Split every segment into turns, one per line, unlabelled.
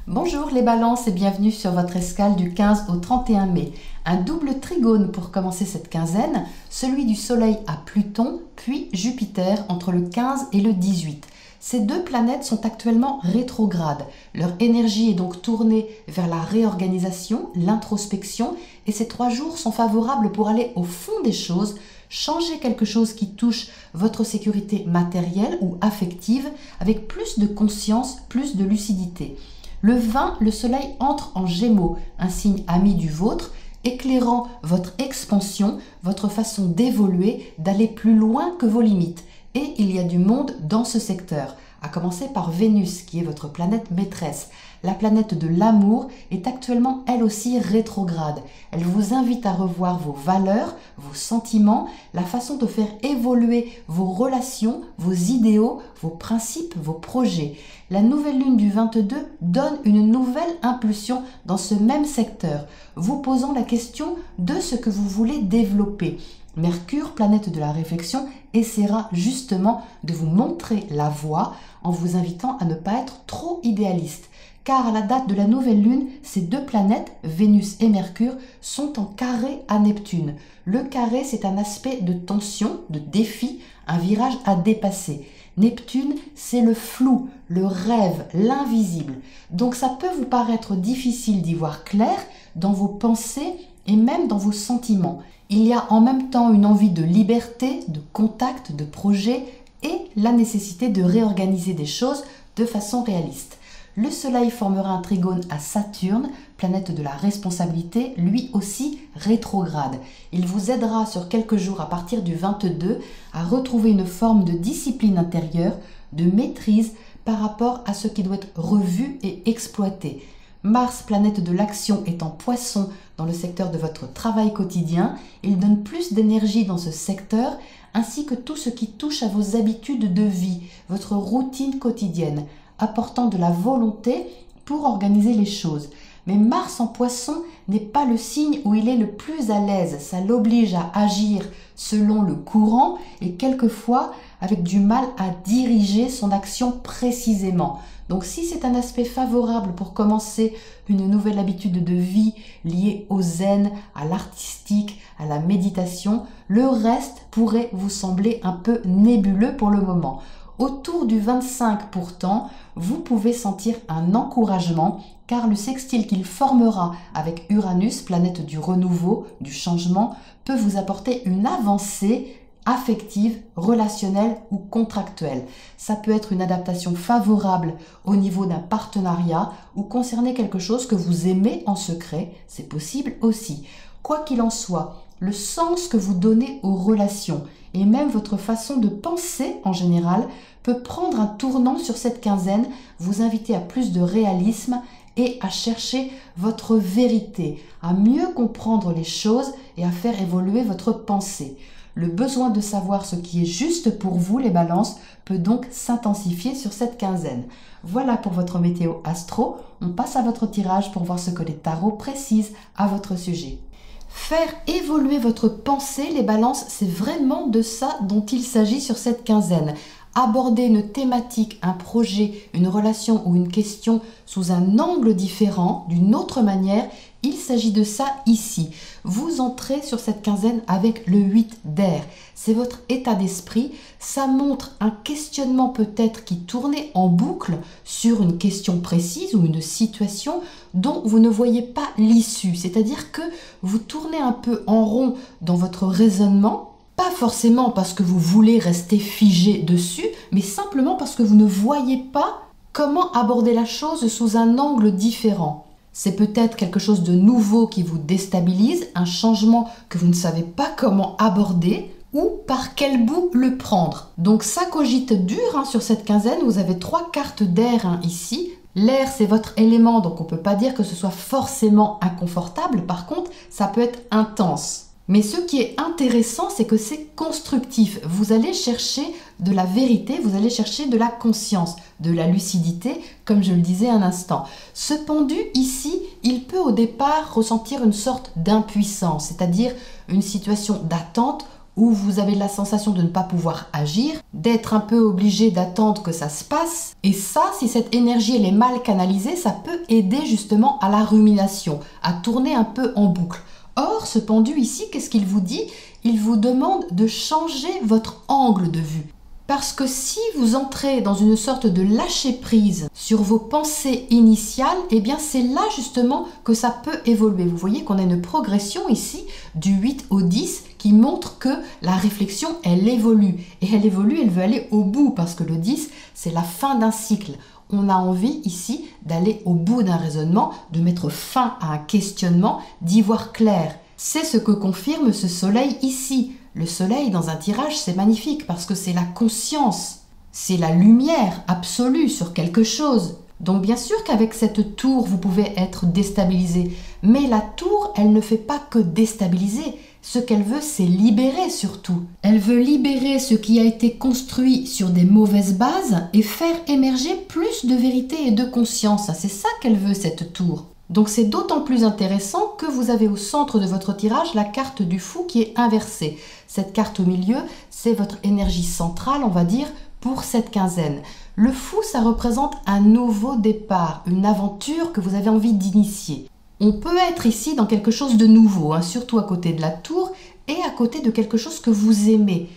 Bonjour les balances et bienvenue sur votre escale du 15 au 31 mai. Un double trigone pour commencer cette quinzaine, celui du Soleil à Pluton, puis Jupiter entre le 15 et le 18. Ces deux planètes sont actuellement rétrogrades. Leur énergie est donc tournée vers la réorganisation, l'introspection, et ces 3 jours sont favorables pour aller au fond des choses, changer quelque chose qui touche votre sécurité matérielle ou affective avec plus de conscience, plus de lucidité. Le 20, le Soleil entre en Gémeaux, un signe ami du vôtre, éclairant votre expansion, votre façon d'évoluer, d'aller plus loin que vos limites. Et il y a du monde dans ce secteur, à commencer par Vénus, qui est votre planète maîtresse. La planète de l'amour est actuellement elle aussi rétrograde. Elle vous invite à revoir vos valeurs, vos sentiments, la façon de faire évoluer vos relations, vos idéaux, vos principes, vos projets. La nouvelle lune du 22 donne une nouvelle impulsion dans ce même secteur, vous posant la question de ce que vous voulez développer. Mercure, planète de la réflexion, essaiera justement de vous montrer la voie en vous invitant à ne pas être trop idéaliste. Car à la date de la nouvelle lune, ces deux planètes, Vénus et Mercure, sont en carré à Neptune. Le carré, c'est un aspect de tension, de défi, un virage à dépasser. Neptune, c'est le flou, le rêve, l'invisible. Donc ça peut vous paraître difficile d'y voir clair dans vos pensées et même dans vos sentiments. Il y a en même temps une envie de liberté, de contact, de projet et la nécessité de réorganiser des choses de façon réaliste. Le Soleil formera un trigone à Saturne, planète de la responsabilité, lui aussi rétrograde. Il vous aidera sur quelques jours à partir du 22 à retrouver une forme de discipline intérieure, de maîtrise par rapport à ce qui doit être revu et exploité. Mars, planète de l'action, est en Poisson dans le secteur de votre travail quotidien. Il donne plus d'énergie dans ce secteur, ainsi que tout ce qui touche à vos habitudes de vie, votre routine quotidienne, apportant de la volonté pour organiser les choses. Mais Mars en Poisson n'est pas le signe où il est le plus à l'aise. Ça l'oblige à agir selon le courant et quelquefois avec du mal à diriger son action précisément. Donc si c'est un aspect favorable pour commencer une nouvelle habitude de vie liée au zen, à l'artistique, à la méditation, le reste pourrait vous sembler un peu nébuleux pour le moment. Autour du 25 pourtant, vous pouvez sentir un encouragement car le sextile qu'il formera avec Uranus, planète du renouveau, du changement, peut vous apporter une avancée affective, relationnelle ou contractuelle. Ça peut être une adaptation favorable au niveau d'un partenariat ou concerner quelque chose que vous aimez en secret, c'est possible aussi. Quoi qu'il en soit, le sens que vous donnez aux relations et même votre façon de penser en général peut prendre un tournant sur cette quinzaine, vous inviter à plus de réalisme et à chercher votre vérité, à mieux comprendre les choses et à faire évoluer votre pensée. Le besoin de savoir ce qui est juste pour vous, les balances, peut donc s'intensifier sur cette quinzaine. Voilà pour votre météo astro. On passe à votre tirage pour voir ce que les tarots précisent à votre sujet. Faire évoluer votre pensée, les balances, c'est vraiment de ça dont il s'agit sur cette quinzaine. Aborder une thématique, un projet, une relation ou une question sous un angle différent, d'une autre manière, il s'agit de ça ici. Vous entrez sur cette quinzaine avec le 8 d'air. C'est votre état d'esprit. Ça montre un questionnement peut-être qui tournait en boucle sur une question précise ou une situation dont vous ne voyez pas l'issue. C'est-à-dire que vous tournez un peu en rond dans votre raisonnement. Pas forcément parce que vous voulez rester figé dessus, mais simplement parce que vous ne voyez pas comment aborder la chose sous un angle différent. C'est peut-être quelque chose de nouveau qui vous déstabilise, un changement que vous ne savez pas comment aborder ou par quel bout le prendre. Donc ça cogite dur sur cette quinzaine, vous avez 3 cartes d'air ici. L'air, c'est votre élément, donc on ne peut pas dire que ce soit forcément inconfortable. Par contre, ça peut être intense. Mais ce qui est intéressant, c'est que c'est constructif. Vous allez chercher de la vérité, vous allez chercher de la conscience, de la lucidité, comme je le disais un instant. Ce pendu, ici, il peut au départ ressentir une sorte d'impuissance, c'est-à-dire une situation d'attente où vous avez la sensation de ne pas pouvoir agir, d'être un peu obligé d'attendre que ça se passe. Et ça, si cette énergie elle est mal canalisée, ça peut aider justement à la rumination, à tourner un peu en boucle. Or, ce pendu ici, qu'est-ce qu'il vous dit? Il vous demande de changer votre angle de vue. Parce que si vous entrez dans une sorte de lâcher-prise sur vos pensées initiales, eh bien c'est là justement que ça peut évoluer. Vous voyez qu'on a une progression ici du 8 au 10 qui montre que la réflexion, elle évolue. Et elle évolue, elle veut aller au bout parce que le 10, c'est la fin d'un cycle. On a envie ici d'aller au bout d'un raisonnement, de mettre fin à un questionnement, d'y voir clair. C'est ce que confirme ce soleil ici. Le soleil dans un tirage, c'est magnifique parce que c'est la conscience, c'est la lumière absolue sur quelque chose. Donc bien sûr qu'avec cette tour, vous pouvez être déstabilisé, mais la tour, elle ne fait pas que déstabiliser. Ce qu'elle veut, c'est libérer surtout. Elle veut libérer ce qui a été construit sur des mauvaises bases et faire émerger plus de vérité et de conscience. C'est ça qu'elle veut, cette tour. Donc c'est d'autant plus intéressant que vous avez au centre de votre tirage la carte du fou qui est inversée. Cette carte au milieu, c'est votre énergie centrale, on va dire, pour cette quinzaine. Le fou, ça représente un nouveau départ, une aventure que vous avez envie d'initier. On peut être ici dans quelque chose de nouveau, surtout à côté de la tour et à côté de quelque chose que vous aimez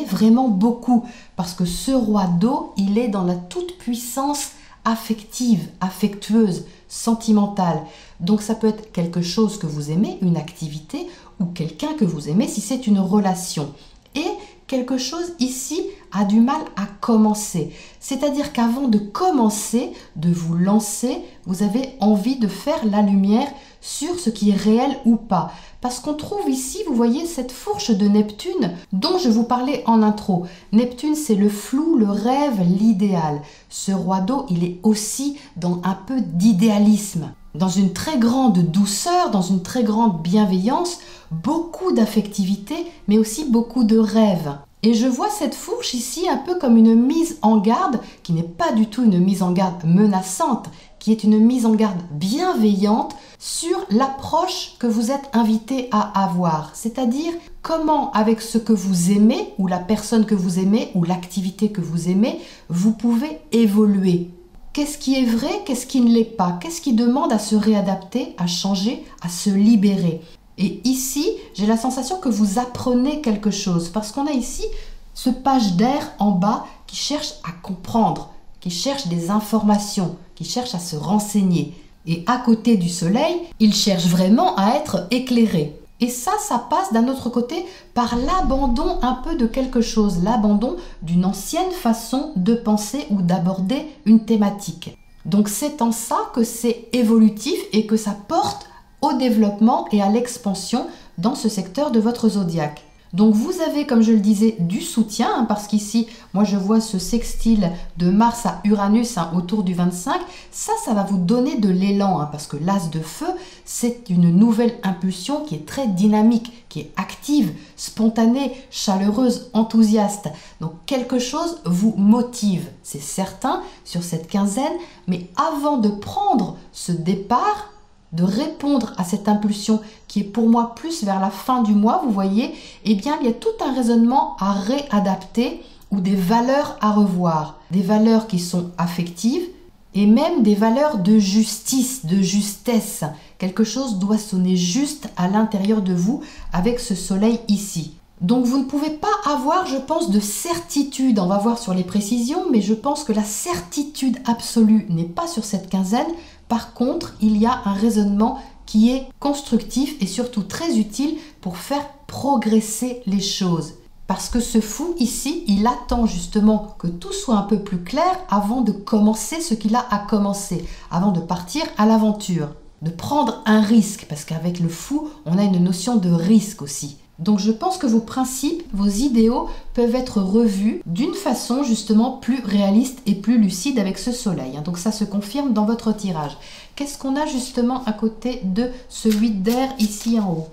vraiment beaucoup. Parce que ce roi d'eau, il est dans la toute-puissance affective, affectueuse, sentimentale. Donc ça peut être quelque chose que vous aimez, une activité, ou quelqu'un que vous aimez si c'est une relation. Et quelque chose ici a du mal à commencer. C'est-à-dire qu'avant de commencer, de vous lancer, vous avez envie de faire la lumière sur ce qui est réel ou pas. Parce qu'on trouve ici, vous voyez, cette fourche de Neptune dont je vous parlais en intro. Neptune, c'est le flou, le rêve, l'idéal. Ce roi d'eau, il est aussi dans un peu d'idéalisme, dans une très grande douceur, dans une très grande bienveillance, beaucoup d'affectivité, mais aussi beaucoup de rêve. Et je vois cette fourche ici un peu comme une mise en garde, qui n'est pas du tout une mise en garde menaçante, qui est une mise en garde bienveillante sur l'approche que vous êtes invité à avoir. C'est-à-dire comment, avec ce que vous aimez, ou la personne que vous aimez, ou l'activité que vous aimez, vous pouvez évoluer. Qu'est-ce qui est vrai, qu'est-ce qui ne l'est pas? Qu'est-ce qui demande à se réadapter, à changer, à se libérer? Et ici, j'ai la sensation que vous apprenez quelque chose, parce qu'on a ici ce page d'air en bas qui cherche à comprendre, qui cherche des informations, qui cherche à se renseigner. Et à côté du soleil, il cherche vraiment à être éclairé. Et ça passe d'un autre côté par l'abandon un peu de quelque chose, l'abandon d'une ancienne façon de penser ou d'aborder une thématique. Donc c'est en ça que c'est évolutif et que ça porte au développement et à l'expansion dans ce secteur de votre zodiaque. Donc vous avez, comme je le disais, du soutien, parce qu'ici, moi je vois ce sextile de Mars à Uranus autour du 25. Ça va vous donner de l'élan, parce que l'as de feu, c'est une nouvelle impulsion qui est très dynamique, qui est active, spontanée, chaleureuse, enthousiaste. Donc quelque chose vous motive, c'est certain, sur cette quinzaine. Mais avant de prendre ce départ, de répondre à cette impulsion qui est pour moi plus vers la fin du mois, vous voyez, eh bien il y a tout un raisonnement à réadapter ou des valeurs à revoir. Des valeurs qui sont affectives et même des valeurs de justice, de justesse. Quelque chose doit sonner juste à l'intérieur de vous avec ce soleil ici. Donc vous ne pouvez pas avoir, je pense, de certitude. On va voir sur les précisions, mais je pense que la certitude absolue n'est pas sur cette quinzaine. Par contre, il y a un raisonnement qui est constructif et surtout très utile pour faire progresser les choses. Parce que ce fou ici, il attend justement que tout soit un peu plus clair avant de commencer ce qu'il a à commencer, avant de partir à l'aventure, de prendre un risque, parce qu'avec le fou, on a une notion de risque aussi. Donc je pense que vos principes, vos idéaux peuvent être revus d'une façon justement plus réaliste et plus lucide avec ce soleil. Donc ça se confirme dans votre tirage. Qu'est-ce qu'on a justement à côté de ce 8 d'air ici en haut?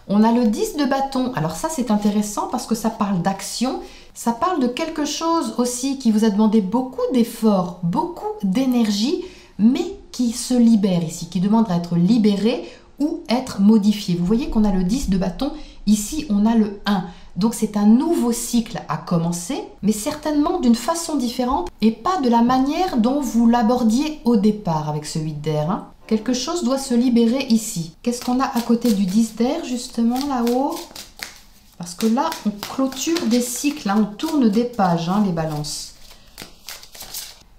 On a le 10 de bâton. Alors ça c'est intéressant parce que ça parle d'action. Ça parle de quelque chose aussi qui vous a demandé beaucoup d'efforts, beaucoup d'énergie, mais qui se libère ici, qui demande à être libéré ou être modifié. Vous voyez qu'on a le 10 de bâton Ici, on a le 1. Donc c'est un nouveau cycle à commencer, mais certainement d'une façon différente et pas de la manière dont vous l'abordiez au départ avec ce 8 d'air. Hein. Quelque chose doit se libérer ici. Qu'est-ce qu'on a à côté du 10 d'air, justement, là-haut? Parce que là, on clôture des cycles, hein, on tourne des pages, hein, les balances.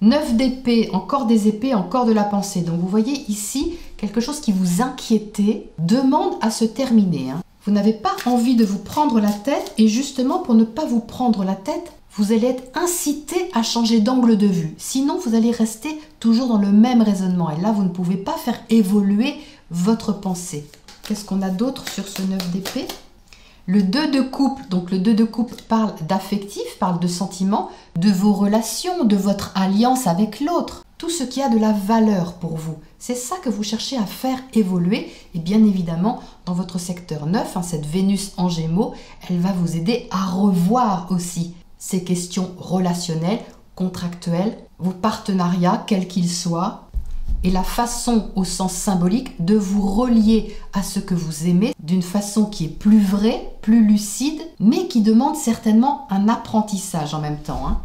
9 d'épée, encore des épées, encore de la pensée. Donc vous voyez ici, quelque chose qui vous inquiétait demande à se terminer. Hein. Vous n'avez pas envie de vous prendre la tête et justement pour ne pas vous prendre la tête, vous allez être incité à changer d'angle de vue. Sinon, vous allez rester toujours dans le même raisonnement. Et là, vous ne pouvez pas faire évoluer votre pensée. Qu'est-ce qu'on a d'autre sur ce 9 d'épée? Le 2 de coupe, donc le 2 de coupe parle d'affectif, parle de sentiments, de vos relations, de votre alliance avec l'autre. Tout ce qui a de la valeur pour vous. C'est ça que vous cherchez à faire évoluer. Et bien évidemment, dans votre secteur 9, hein, cette Vénus en Gémeaux, elle va vous aider à revoir aussi ces questions relationnelles, contractuelles, vos partenariats, quels qu'ils soient, et la façon au sens symbolique de vous relier à ce que vous aimez d'une façon qui est plus vraie, plus lucide, mais qui demande certainement un apprentissage en même temps. Hein.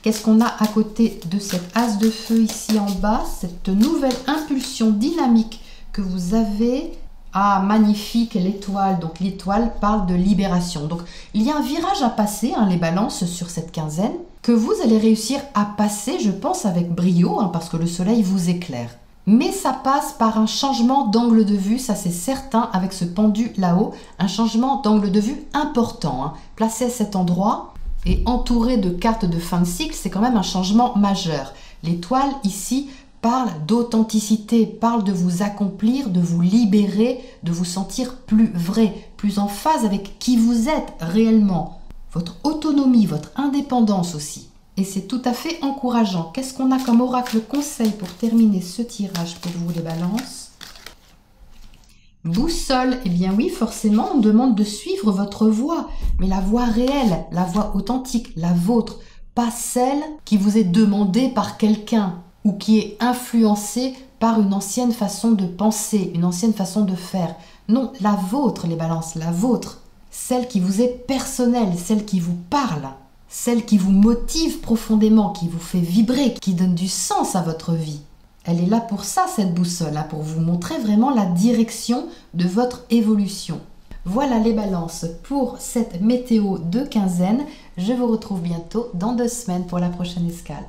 Qu'est-ce qu'on a à côté de cet as de feu ici en bas? Cette nouvelle impulsion dynamique que vous avez. Ah, magnifique, l'étoile. Donc l'étoile parle de libération. Donc il y a un virage à passer, hein, les balances, sur cette quinzaine, que vous allez réussir à passer, je pense, avec brio, hein, parce que le soleil vous éclaire. Mais ça passe par un changement d'angle de vue, ça c'est certain, avec ce pendu là-haut, un changement d'angle de vue important. Hein. Placé à cet endroit et entouré de cartes de fin de cycle, c'est quand même un changement majeur. L'étoile ici parle d'authenticité, parle de vous accomplir, de vous libérer, de vous sentir plus vrai, plus en phase avec qui vous êtes réellement. Votre autonomie, votre indépendance aussi. Et c'est tout à fait encourageant. Qu'est-ce qu'on a comme oracle conseil pour terminer ce tirage pour vous les balances? Boussole, eh bien oui, forcément, on demande de suivre votre voie, mais la voie réelle, la voie authentique, la vôtre, pas celle qui vous est demandée par quelqu'un ou qui est influencée par une ancienne façon de penser, une ancienne façon de faire. Non, la vôtre, les balances, la vôtre. Celle qui vous est personnelle, celle qui vous parle, celle qui vous motive profondément, qui vous fait vibrer, qui donne du sens à votre vie. Elle est là pour ça, cette boussole, hein, pour vous montrer vraiment la direction de votre évolution. Voilà les balances pour cette météo de quinzaine. Je vous retrouve bientôt dans 2 semaines pour la prochaine escale.